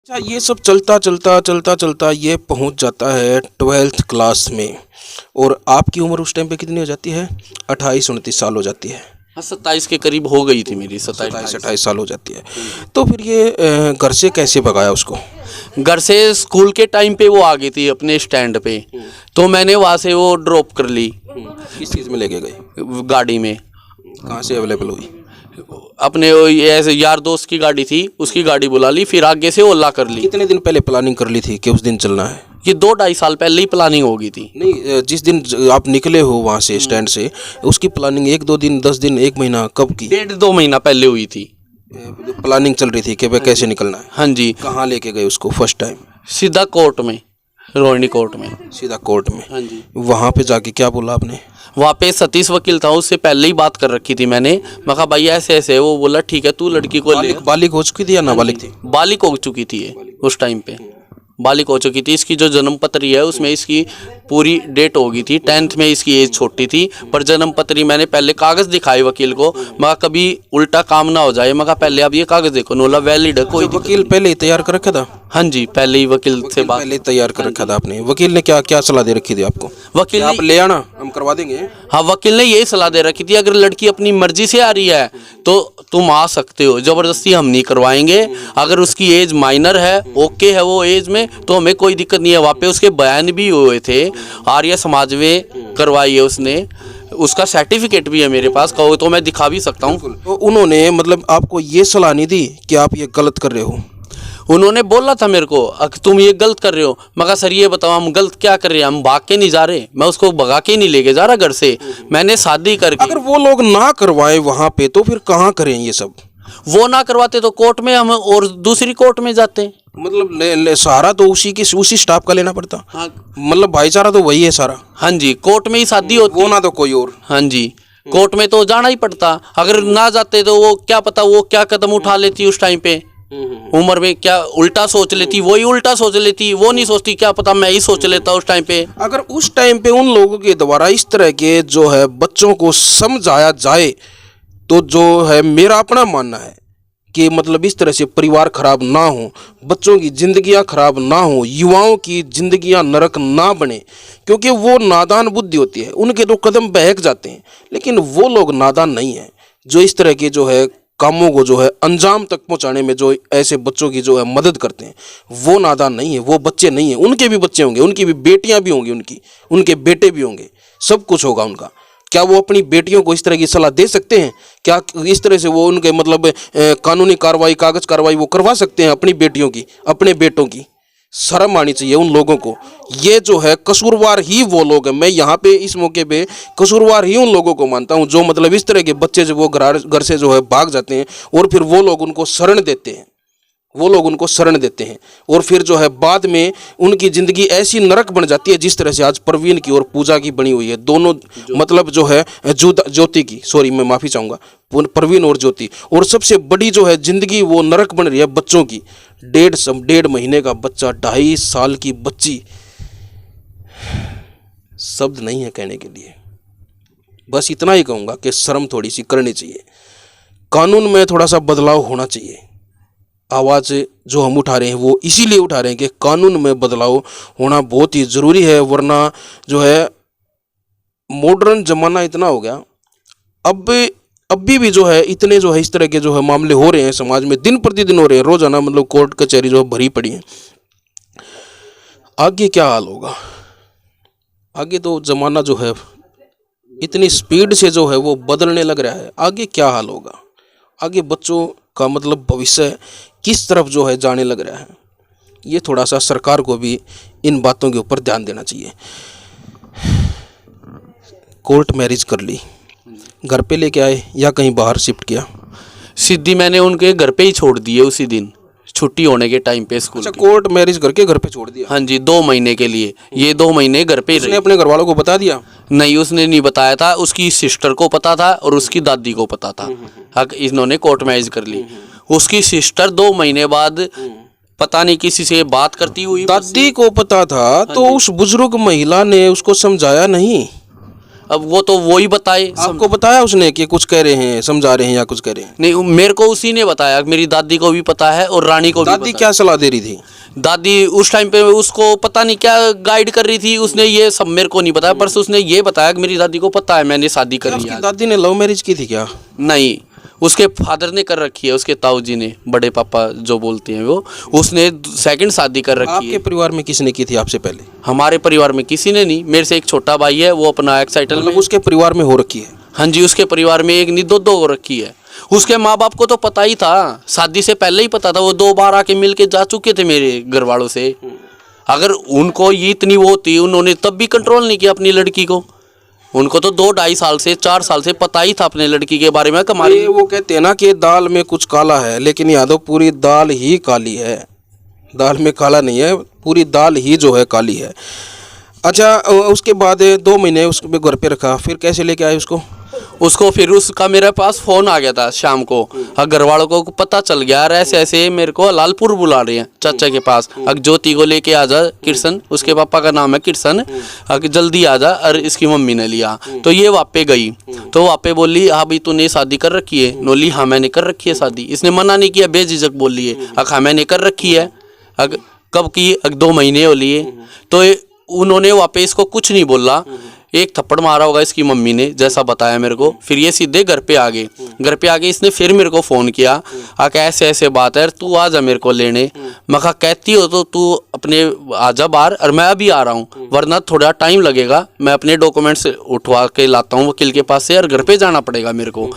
अच्छा, ये सब चलता चलता चलता चलता ये पहुंच जाता है 12th क्लास में। और आपकी उम्र उस टाइम पे कितनी हो जाती है? 28-29 साल हो जाती है। हाँ 27 के करीब हो गई थी मेरी, 27-28 साल हो जाती है। तो फिर ये घर से कैसे भगाया उसको? घर से स्कूल के टाइम पे वो आ गई थी अपने स्टैंड पे, तो मैंने वहाँ से वो ड्रॉप कर ली किस चीज़ में लेके गए? गाड़ी में। कहाँ से अवेलेबल हुई? अपने वो ये ऐसे यार दोस्त की गाड़ी थी, उसकी गाड़ी बुला ली, फिर आगे से ओला कर ली। कितने दिन पहले प्लानिंग कर ली थी कि उस दिन चलना है? ये 2-2.5 साल पहले ही प्लानिंग हो गई थी। नहीं, जिस दिन आप निकले हो वहाँ से स्टैंड से, उसकी प्लानिंग 1-2 दिन, 10 दिन, 1 महीना कब की? 1.5-2 महीना पहले हुई थी। प्लानिंग चल रही थी कि भाई कैसे निकलना है। हाँ जी, कहाँ लेके गए उसको फर्स्ट टाइम? सीधा कोर्ट में, रोहिणी कोर्ट में। सीधा कोर्ट में? हाँ जी। वहाँ पे जाके क्या बोला आपने? वहाँ पे सतीश वकील था, उससे पहले ही बात कर रखी थी मैंने। मैं कहा भाई ऐसे ऐसे है। वो बोला ठीक है, तू लड़की को ले। बालिग हो चुकी थी या नाबालिग थी? बालिग हो चुकी थी ये, उस टाइम पे बालिग हो चुकी थी। इसकी जो जन्म पत्री है उसमें इसकी पूरी डेट हो गई थी, 10th में इसकी एज छोटी थी। पर जन्म पत्री मैंने पहले कागज़ दिखाए वकील को, मैं कभी उल्टा काम ना हो जाए। मैं कहा पहले आप ये कागज़ देखो, नोला वैलिड है, कोई वकील पहले ही तैयार कर रखा था? हाँ जी, पहले ही वकील से बात। पहले तैयार कर रखा था आपने? वकील ने क्या क्या सलाह दे रखी थी आपको? वकील आप ले आना, हम करवा देंगे। हाँ, वकील ने यही सलाह दे रखी थी अगर लड़की अपनी मर्जी से आ रही है तो तुम आ सकते हो, ज़बरदस्ती हम नहीं करवाएंगे। अगर उसकी एज माइनर है, ओके है वो एज में, तो हमें कोई दिक्कत नहीं है। वहाँ पे उसके बयान भी हुए थे, आर्य समाज में करवाई है उसने, उसका सर्टिफिकेट भी है मेरे पास, कहो तो मैं दिखा भी सकता हूँ। तो उन्होंने मतलब आपको ये सलाह नहीं दी कि आप ये गलत कर रहे हो? उन्होंने बोला था मेरे को तुम ये गलत कर रहे हो। मैं कहा सर ये बताओ हम गलत क्या कर रहे हैं? हम भाग के नहीं जा रहे, मैं उसको भगा के नहीं लेके जा रहा घर से, मैंने शादी करके। अगर वो लोग ना करवाए वहाँ पे तो फिर कहाँ करें ये सब? वो ना करवाते तो कोर्ट में हम और दूसरी कोर्ट में जाते। मतलब सहारा तो उसी स्टाफ का लेना पड़ता। हाँ, मतलब भाईचारा तो वही है सारा। हाँ जी, कोर्ट में ही शादी होती। वो ना तो कोई और। हाँ जी, कोर्ट में तो जाना ही पड़ता। अगर ना जाते तो वो क्या पता वो क्या कदम उठा लेती उस टाइम पे, उम्र में क्या उल्टा सोच लेती, वही उल्टा सोच लेती। वो नहीं सोचती, क्या पता मैं ही सोच लेता उस टाइम पे। अगर उस टाइम पे उन लोगों के द्वारा इस तरह के जो है बच्चों को समझाया जाए तो जो है मेरा अपना मानना है कि मतलब इस तरह से परिवार खराब ना हो, बच्चों की ज़िंदगियां खराब ना हो, युवाओं की ज़िंदगियां नरक ना बने, क्योंकि वो नादान बुद्धि होती है, उनके तो कदम बहक जाते हैं। लेकिन वो लोग नादान नहीं हैं जो इस तरह के जो है कामों को जो है अंजाम तक पहुंचाने में जो ऐसे बच्चों की जो है मदद करते हैं, वो नादान नहीं है, वो बच्चे नहीं हैं। उनके भी बच्चे होंगे, उनकी भी बेटियां भी होंगी, उनके बेटे भी होंगे, सब कुछ होगा उनका। क्या वो अपनी बेटियों को इस तरह की सलाह दे सकते हैं? क्या इस तरह से वो उनके मतलब कानूनी कार्रवाई, कागज कार्रवाई वो करवा सकते हैं अपनी बेटियों की, अपने बेटों की? शर्म आनी चाहिए उन लोगों को। ये जो है कसूरवार ही वो लोग हैं। मैं यहाँ पे इस मौके पे कसूरवार ही उन लोगों को मानता हूँ जो मतलब इस तरह के बच्चे जो वो घर से जो है भाग जाते हैं और फिर वो लोग उनको शरण देते हैं, वो लोग उनको शरण देते हैं और फिर जो है बाद में उनकी ज़िंदगी ऐसी नरक बन जाती है जिस तरह से आज प्रवीण की और पूजा की बनी हुई है। दोनों मतलब जो है ज्योति की, सॉरी मैं माफ़ी चाहूँगा, प्रवीण और ज्योति। और सबसे बड़ी जो है ज़िंदगी वो नरक बन रही है बच्चों की। 1.5 महीने का बच्चा, 2.5 साल की बच्ची, शब्द नहीं है कहने के लिए। बस इतना ही कहूँगा कि शर्म थोड़ी सी करनी चाहिए, कानून में थोड़ा सा बदलाव होना चाहिए। आवाज़ जो हम उठा रहे हैं वो इसीलिए उठा रहे हैं कि कानून में बदलाव होना बहुत ही ज़रूरी है, वरना जो है मॉडर्न ज़माना इतना हो गया, अभी भी जो है इतने जो है इस तरह के जो है मामले हो रहे हैं समाज में, दिन प्रतिदिन हो रहे हैं, रोज़ाना मतलब कोर्ट कचहरी जो है भरी पड़ी है। आगे क्या हाल होगा? आगे तो ज़माना जो है इतनी स्पीड से जो है वो बदलने लग रहा है, आगे क्या हाल होगा? आगे बच्चों का मतलब भविष्य किस तरफ जो है जाने लग रहा है? ये थोड़ा सा सरकार को भी इन बातों के ऊपर ध्यान देना चाहिए। कोर्ट मैरिज कर ली, घर पे लेके आए या कहीं बाहर शिफ्ट किया? सीधी मैंने उनके घर पे ही छोड़ दिए उसी दिन, छुट्टी होने के टाइम पे स्कूल। अच्छा, कोर्ट मैरिज करके घर पे छोड़ दिया? हाँ जी, 2 महीने के लिए। ये 2 महीने घर पे ही उसने अपने घर वालों को बता दिया? नहीं, उसने नहीं बताया था, उसकी सिस्टर को पता था और उसकी दादी को पता था। इन्होंने कोर्ट मैरिज कर ली। उसकी सिस्टर 2 महीने बाद पता नहीं किसी से बात करती हुई, दादी को पता था तो उस बुजुर्ग महिला ने उसको समझाया नहीं? अब वो तो वो ही बताए। आपको बताया उसने कि कुछ कह रहे हैं, समझा रहे हैं या कुछ कह रहे हैं? नहीं, मेरे को उसी ने बताया। मेरी दादी को भी पता है और रानी को भी दादी पता क्या सलाह दे रही थी? है। दादी उस टाइम पे उसको पता नहीं क्या गाइड कर रही थी, उसने ये सब मेरे को नहीं बताया, पर उसने ये बताया कि मेरी दादी को पता है मैंने शादी क्या करी उसकी है। दादी ने लव मैरिज की थी क्या? नहीं, उसके फादर ने कर रखी है, उसके ताऊ जी ने, बड़े पापा जो बोलते हैं वो, उसने सेकंड शादी कर रखी आपके है। परिवार में किसने की थी आपसे पहले? हमारे परिवार में किसी ने नहीं। मेरे से एक छोटा भाई है, वो अपना एक्साइटल मतलब में। उसके परिवार में हो रखी है? हाँ जी, उसके परिवार में एक नहीं दो हो रखी है। उसके माँ बाप को तो पता ही था, शादी से पहले ही पता था। वो 2 बार आके मिल के जा चुके थे मेरे घर वालों से। अगर उनको ये इतनी वो थी, उन्होंने तब भी कंट्रोल नहीं किया अपनी लड़की को। उनको तो 2-2.5 साल से 4 साल से पता ही था अपने लड़की के बारे में। कमाल। ये वो कहते हैं ना कि दाल में कुछ काला है, लेकिन यादव पूरी दाल ही काली है। दाल में काला नहीं है, पूरी दाल ही जो है काली है। अच्छा, उसके बाद 2 महीने उसको घर पे रखा, फिर कैसे लेके आए उसको? फिर उसका मेरे पास फ़ोन आ गया था शाम को। घर वालों को पता चल गया, यार ऐसे ऐसे मेरे को लालपुर बुला रहे हैं चाचा के पास। ज्योति को लेके आ जा, किरसन, उसके पापा का नाम है किरसन, जल्दी आ जा। और इसकी मम्मी ने लिया, तो ये वहाँ पे गई। तो वहाँ पे बोली, हाँ भाई तूने शादी कर रखी है? नोली, हाँ मैंने कर रखी है शादी। इसने मना नहीं किया, बेझिझक बोली है, हाँ मैंने कर रखी है। कब की? 2 महीने हो लिए। तो उन्होंने वहाँ पे इसको कुछ नहीं बोला। एक थप्पड़ मारा होगा इसकी मम्मी ने, जैसा बताया मेरे को। फिर ये सीधे घर पे आ गए। घर पे आके इसने फिर मेरे को फ़ोन किया, ऐसे ऐसे बात है, तू आ जा मेरे को लेने। मैं कहा कहती हो तो तू अपने आ जा बाहर, और मैं अभी आ रहा हूँ, वरना थोड़ा टाइम लगेगा, मैं अपने डॉक्यूमेंट्स उठवा के लाता हूँ वकील के पास से, और घर पे जाना पड़ेगा मेरे को।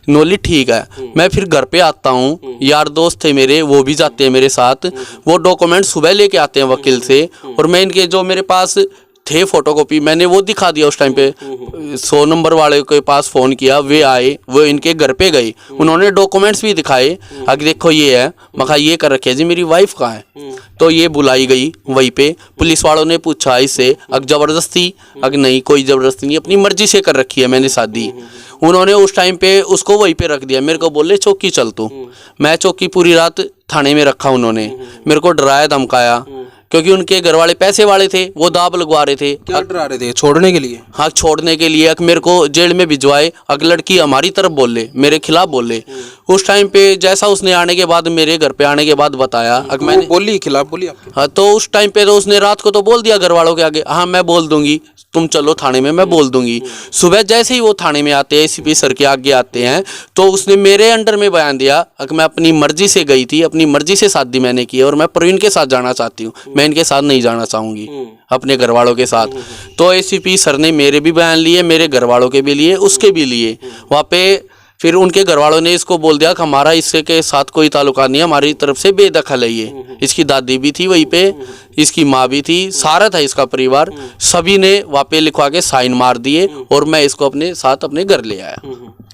नोली ठीक है। मैं फिर घर पे आता हूँ, यार दोस्त थे मेरे, वो भी जाते हैं मेरे साथ। वो डॉक्यूमेंट सुबह लेके आते हैं वकील से, और मैं इनके जो मेरे पास थे फोटोकॉपी, मैंने वो दिखा दिया उस टाइम पे। 100 नंबर वाले के पास फ़ोन किया, वे आए, वो इनके घर पे गए, उन्होंने डॉक्यूमेंट्स भी दिखाए। अगर देखो ये है, मैं कहा ये कर रखे जी, मेरी वाइफ कहाँ है? तो ये बुलाई गई वहीं पे। पुलिस वालों ने पूछा इससे, ज़बरदस्ती? अगर नहीं, कोई ज़बरदस्ती नहीं, अपनी मर्जी से कर रखी है मैंने शादी। उन्होंने उस टाइम पे उसको वहीं पे रख दिया। मेरे को बोले चौकी चल तू। मैं चौकी पूरी रात थाने में रखा। उन्होंने मेरे को डराया धमकाया, क्योंकि उनके घर वाले पैसे वाले थे, वो दाब लगवा रहे थे। क्या डरा रहे थे? छोड़ने के लिए? हाँ, छोड़ने के लिए। मेरे को जेल में भिजवाए। लड़की हमारी तरफ बोले, मेरे खिलाफ बोले। उस टाइम पे जैसा उसने आने के बाद, मेरे घर पे आने के बाद बताया, मैंने बोली खिलाफ बोली आपके? हाँ, तो उस टाइम पे तो उसने रात को तो बोल दिया घर वालों के आगे, हाँ मैं बोल दूंगी, तुम चलो थाने में, मैं बोल दूंगी। सुबह जैसे ही वो थाने में आते हैं, एसीपी सर के आगे आते हैं, तो उसने मेरे अंडर में बयान दिया कि मैं अपनी मर्जी से गई थी, अपनी मर्जी से शादी मैंने की है, और मैं प्रवीण के साथ जाना चाहती हूँ, मैं इनके साथ नहीं जाना चाहूँगी, अपने घर वालों के साथ। तो एसीपी सर ने मेरे भी बयान लिए, मेरे घर वालों के भी लिए, उसके भी लिए। वहाँ पे फिर उनके घर वालों ने इसको बोल दिया कि हमारा इससे के साथ कोई ताल्लुकात नहीं है, हमारी तरफ से बेदखल है ये। इसकी दादी भी थी वहीं पे, इसकी माँ भी थी, सारा था इसका परिवार। सभी ने वहाँ पे लिखवा के साइन मार दिए, और मैं इसको अपने साथ अपने घर ले आया।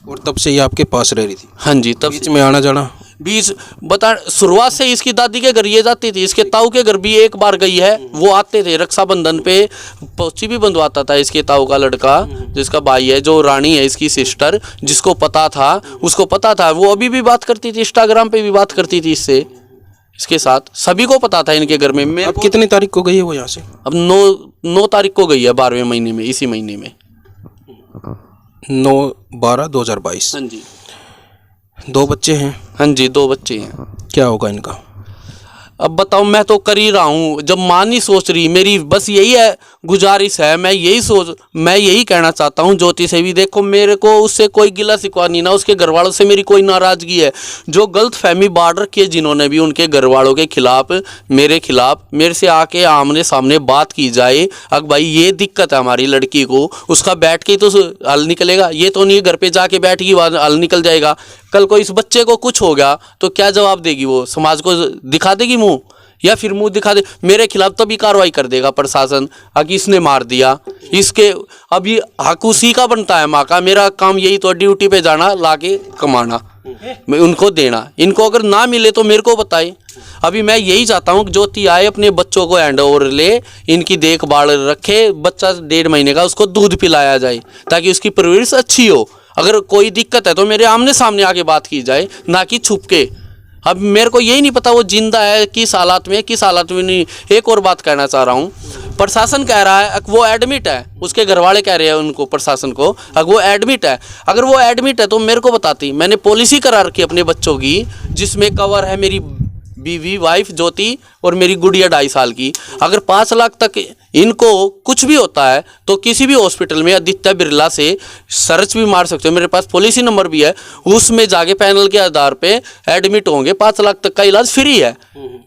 और तब से ये आपके पास रह रही थी? हाँ जी, तब बीच में आना जाना? बीच बता, शुरुआत से इसकी दादी के घर ये जाती थी, इसके ताऊ के घर भी एक बार गई है। वो आते थे रक्षाबंधन पे, पोची भी बंधवाता था इसके ताऊ का लड़का, जिसका भाई है, जो रानी है इसकी सिस्टर, जिसको पता था, उसको पता था। वो अभी भी बात करती थी, इंस्टाग्राम पे भी बात करती थी इससे, इसके साथ। सभी को पता था इनके घर में। अब कितनी तारीख को गई है वो यहाँ से? अब 9 तारीख को गई है, 12वें महीने में, इसी महीने में। 9/12/2022। हाँ जी। 2 बच्चे हैं? हाँ जी, 2 बच्चे हैं। क्या होगा इनका? अब बताओ, मैं तो कर ही रहा हूँ, जब माँ नहीं सोच रही। मेरी बस यही है, गुजारिश है, मैं यही कहना चाहता हूँ ज्योति से भी। देखो, मेरे को उससे कोई गिला शिकवा नहीं, ना उसके घर वालों से मेरी कोई नाराज़गी है। जो गलत फहमी बांट रखी है जिन्होंने भी, उनके घर वालों के खिलाफ, मेरे खिलाफ, मेरे से आके आमने सामने बात की जाए। अब भाई ये दिक्कत है हमारी लड़की को, उसका बैठ के तो हल निकलेगा। ये तो नहीं घर पे जाके बैठेगी हल निकल जाएगा। कल को इस बच्चे को कुछ हो गया तो क्या जवाब देगी? वो समाज को दिखा देगी मुँह, या फिर मुंह दिखा दे? मेरे खिलाफ तभी कार्रवाई कर देगा प्रशासन, अगर इसने मार दिया इसके। अब ये हक उसी का बनता है, माँ का। मेरा काम यही तो, ड्यूटी पे जाना, लाके कमाना, मैं उनको देना। इनको अगर ना मिले तो मेरे को बताए। अभी मैं यही चाहता हूँ कि ज्योति आए, अपने बच्चों को हैंड ओवर ले, इनकी देखभाल रखे। बच्चा 1.5 महीने का, उसको दूध पिलाया जाए, ताकि उसकी परवरिश अच्छी हो। अगर कोई दिक्कत है तो मेरे आमने सामने आके बात की जाए, ना कि छुप के। अब मेरे को यही नहीं पता वो जिंदा है, किस हालात में, किस हालात में नहीं। एक और बात कहना चाह रहा हूँ, प्रशासन कह रहा है वो एडमिट है, उसके घर वाले कह रहे हैं उनको, प्रशासन को, अगर वो एडमिट है, अगर वो एडमिट है तो मेरे को बताती। मैंने पॉलिसी करा रखी अपने बच्चों की जिसमें कवर है मेरी बीवी वाइफ ज्योति और मेरी गुड़िया 2.5 साल की। अगर 5 लाख तक इनको कुछ भी होता है तो किसी भी हॉस्पिटल में आदित्य बिरला से सर्च भी मार सकते हो, मेरे पास पॉलिसी नंबर भी है, उसमें जाके पैनल के आधार पे एडमिट होंगे, 5 लाख तक का इलाज फ्री है।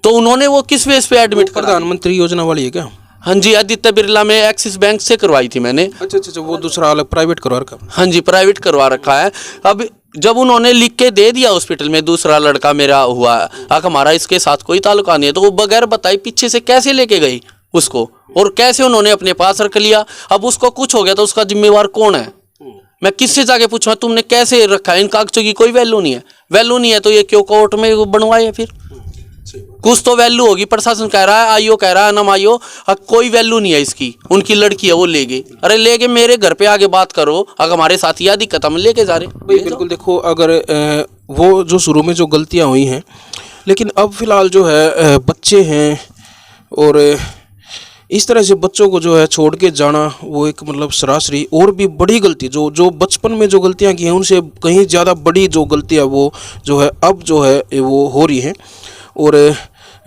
तो उन्होंने वो किस बेस पे एडमिट करा? प्रधानमंत्री योजना वाली है क्या? हाँ जी, आदित्य बिरला में एक्सिस बैंक से करवाई थी मैंने। अच्छा, वो दूसरा अलग प्राइवेट करवा रखा? हाँ जी, प्राइवेट करवा रखा है। अब जब उन्होंने लिख के दे दिया हॉस्पिटल में दूसरा लड़का मेरा हुआ, हमारा इसके साथ कोई ताल्लुका नहीं है, तो वो बगैर बताए पीछे से कैसे लेके गई उसको और कैसे उन्होंने अपने पास रख लिया? अब उसको कुछ हो गया तो उसका जिम्मेवार कौन है? मैं किससे जाके पूछूंगा तुमने कैसे रखा है? इन कागजों की कोई वैल्यू नहीं है। वैल्यू नहीं है तो ये क्यों कोर्ट में बनवाए? फिर कुछ तो वैल्यू होगी। प्रशासन कह रहा है, आईओ कह रहा है, नम आईओ, कोई वैल्यू नहीं है इसकी। उनकी लड़की है वो ले गई। अरे ले गए, मेरे घर पे आगे बात करो, अगर हमारे साथ यह दिक्कत हम लेके जा रहे भाई। बिल्कुल, देखो अगर वो जो शुरू में जो गलतियां हुई हैं, लेकिन अब फिलहाल जो है बच्चे हैं और इस तरह से बच्चों को जो है छोड़ के जाना वो एक मतलब सरासरी और भी बड़ी गलती, जो बचपन में जो गलतियां की हैं उनसे कहीं ज़्यादा बड़ी जो गलतियां वो जो है अब जो है वो हो रही हैं। और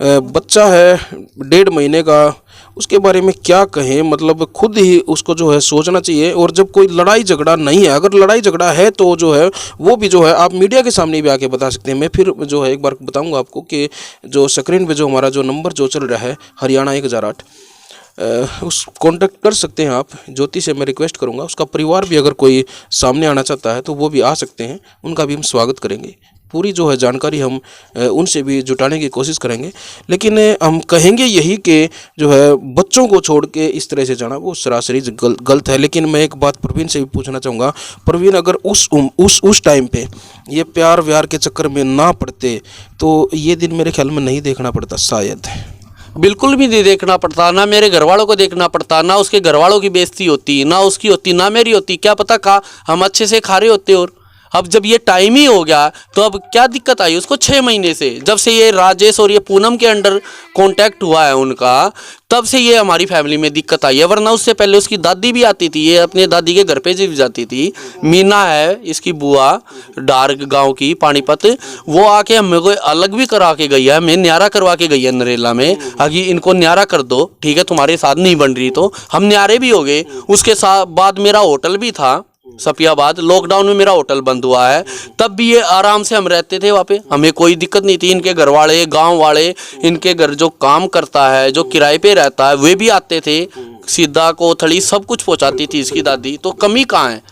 बच्चा है 1.5 महीने का, उसके बारे में क्या कहें, मतलब खुद ही उसको जो है सोचना चाहिए। और जब कोई लड़ाई झगड़ा नहीं है, अगर लड़ाई झगड़ा है तो जो है वो भी जो है आप मीडिया के सामने भी आके बता सकते हैं। मैं फिर जो है एक बार बताऊंगा आपको कि जो स्क्रीन पे जो हमारा जो नंबर जो चल रहा है हरियाणा 1008, उस कांटेक्ट कर सकते हैं आप। ज्योति से मैं रिक्वेस्ट करूंगा, उसका परिवार भी अगर कोई सामने आना चाहता है तो वो भी आ सकते हैं, उनका भी हम स्वागत करेंगे। पूरी जो है जानकारी हम उनसे भी जुटाने की कोशिश करेंगे। लेकिन हम कहेंगे यही कि जो है बच्चों को छोड़ के इस तरह से जाना वो सरासरी गलत है। लेकिन मैं एक बात प्रवीण से भी पूछना चाहूँगा, प्रवीण अगर उस टाइम पे ये प्यार व्यार के चक्कर में ना पड़ते तो ये दिन मेरे ख्याल में नहीं देखना पड़ता शायद। बिल्कुल भी नहीं देखना पड़ता, ना मेरे घर वालों को देखना पड़ता, ना उसके घर वालों की बेइज्जती होती, ना उसकी होती, ना मेरी होती। क्या पता का हम अच्छे से खा रहे होते। और अब जब ये टाइम ही हो गया तो अब क्या दिक्कत आई उसको? 6 महीने से जब से ये राजेश और ये पूनम के अंडर कांटेक्ट हुआ है उनका, तब से ये हमारी फैमिली में दिक्कत आई है। वरना उससे पहले उसकी दादी भी आती थी, ये अपने दादी के घर पे भी जाती थी। मीना है इसकी बुआ, डार्क गांव की, पानीपत, वो आके हमें को अलग भी करा के गई है, हमें न्यारा करवा के गई है नरेला में। आगे इनको न्यारा कर दो, ठीक है, तुम्हारे साथ नहीं बन रही तो हम न्यारे भी हो गए। उसके साथ बाद मेरा होटल भी था सपियाबाद, लॉकडाउन में मेरा होटल बंद हुआ है, तब भी ये आराम से हम रहते थे वहाँ पे, हमें कोई दिक्कत नहीं थी। इनके घर वाले, गांव वाले, इनके घर जो काम करता है, जो किराए पे रहता है, वे भी आते थे, सीधा कोथड़ी सब कुछ पहुँचाती थी इसकी दादी। तो कमी कहाँ है?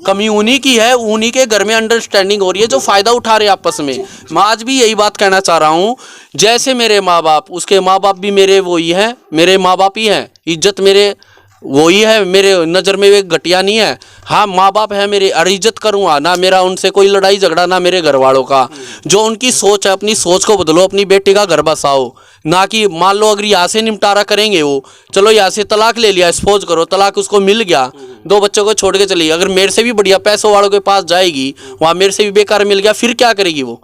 कमी उन्हीं की है, उन्हीं के घर में अंडरस्टैंडिंग हो रही है जो फ़ायदा उठा रहे आपस में। मैं आज भी यही बात कहना चाह रहा हूँ, जैसे मेरे माँ बाप, उसके माँ बाप भी मेरे वही हैं, मेरे माँ बाप ही हैं, इज्जत मेरे वही है, मेरे नज़र में वे घटिया नहीं है। हाँ, माँ बाप है मेरे, और इज्जत करूँगा ना, मेरा उनसे कोई लड़ाई झगड़ा ना मेरे घर वालों का। जो उनकी सोच है, अपनी सोच को बदलो, अपनी बेटी का घर बसाओ। ना कि मान लो अगर यहाँ से निपटारा करेंगे वो, चलो यहाँ से तलाक ले लिया, सपोज करो तलाक उसको मिल गया, 2 बच्चों को छोड़ के चली, अगर मेरे से भी बढ़िया पैसों वालों के पास जाएगी, वहाँ मेरे से भी बेकार मिल गया, फिर क्या करेगी वो?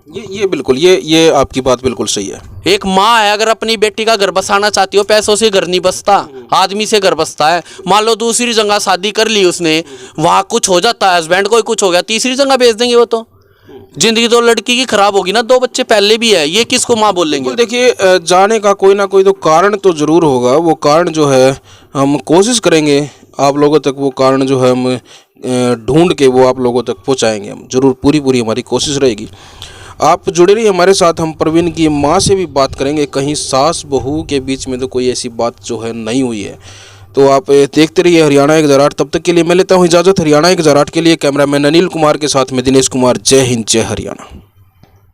ये बिल्कुल, ये आपकी बात बिल्कुल सही है। एक माँ है, अगर अपनी बेटी का घर बसाना चाहती हो, पैसों से घर नहीं बसता, आदमी से घर बसता है। मान लो दूसरी जगह शादी कर ली उसने, वहाँ कुछ हो जाता है, हस्बैंड को कुछ हो गया, तीसरी जगह भेज देंगे वो, तो जिंदगी तो लड़की की खराब होगी ना। 2 बच्चे पहले भी है, ये किसको माँ बोलेंगे? देखिए, जाने का कोई ना कोई तो कारण तो जरूर होगा। वो कारण जो है हम कोशिश करेंगे आप लोगों तक, वो कारण जो है हम ढूंढ के वो आप लोगों तक पहुंचाएंगे। हम जरूर, पूरी हमारी कोशिश रहेगी। आप जुड़े रहिए हमारे साथ। हम प्रवीण की माँ से भी बात करेंगे, कहीं सास बहू के बीच में तो कोई ऐसी बात जो है नहीं हुई है। तो आप देखते रहिए हरियाणा 1008। तब तक के लिए मैं लेता हूँ इजाज़त। हरियाणा 1008 के लिए कैमरामैन अनिल कुमार के साथ में दिनेश कुमार। जय हिंद, जय हरियाणा।